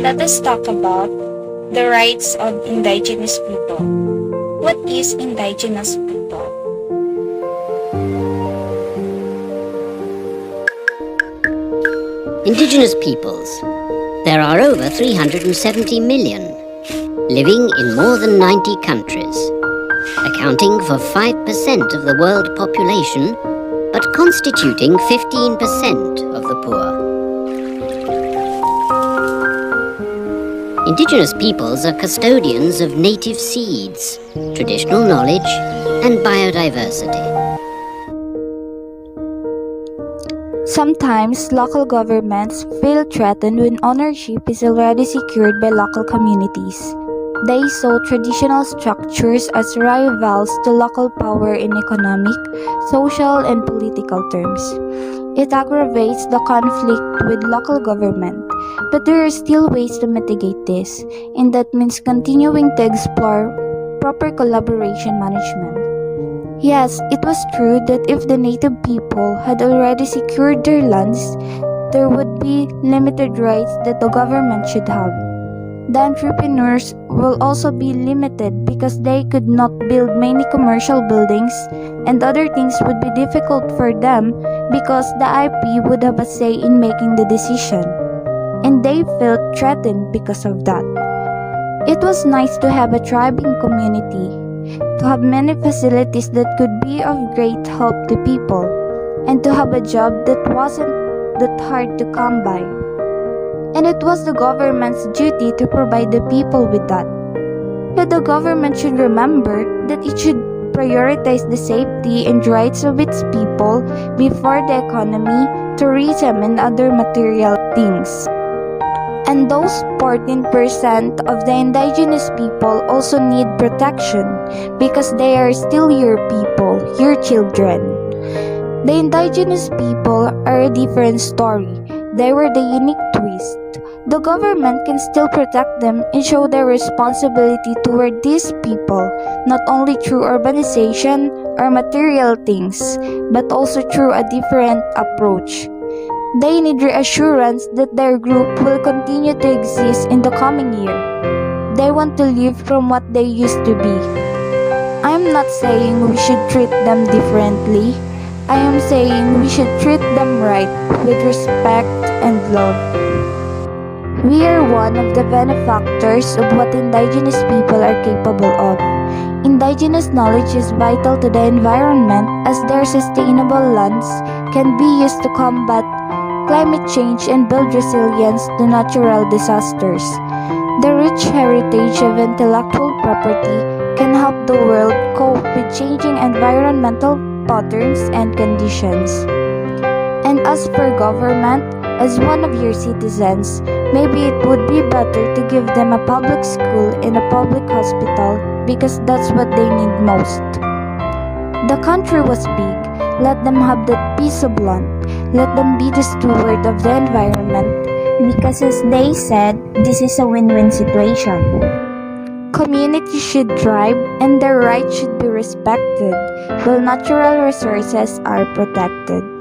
let us talk about the rights of indigenous people. What is indigenous people? Indigenous peoples. There are over 370 million, living in more than 90 countries, accounting for 5% of the world population, but constituting 15% of the poor. Indigenous peoples are custodians of native seeds, traditional knowledge, and biodiversity. Sometimes, local governments feel threatened when ownership is already secured by local communities. They saw traditional structures as rivals to local power in economic, social, and political terms. It aggravates the conflict with local government, but there are still ways to mitigate this, and that means continuing to explore proper collaboration management. Yes, it was true that if the native people had already secured their lands, there would be limited rights that the government should have. The entrepreneurs will also be limited because they could not build many commercial buildings, and other things would be difficult for them because the IP would have a say in making the decision, and they felt threatened because of that. It was nice to have a thriving community, to have many facilities that could be of great help to people, and to have a job that wasn't that hard to come by. And it was the government's duty to provide the people with that. But the government should remember that it should prioritize the safety and rights of its people before the economy, tourism, and other material things. And those 14% of the indigenous people also need protection because they are still your people, your children. The indigenous people are a different story. They were the unique twist. The government can still protect them and show their responsibility toward these people, not only through urbanization or material things, but also through a different approach. They need reassurance that their group will continue to exist in the coming year. They want to live from what they used to be. I am not saying we should treat them differently. I am saying we should treat them right, with respect and love. We are one of the benefactors of what indigenous people are capable of. Indigenous knowledge is vital to the environment as their sustainable lands can be used to combat climate change and build resilience to natural disasters. The rich heritage of intellectual property can help the world cope with changing environmental patterns and conditions. And as for government, as one of your citizens, maybe it would be better to give them a public school and a public hospital because that's what they need most. The country was big. Let them have that piece of land. Let them be the steward of the environment because, as they said, this is a win-win situation. Communities should thrive and their rights should be respected while natural resources are protected.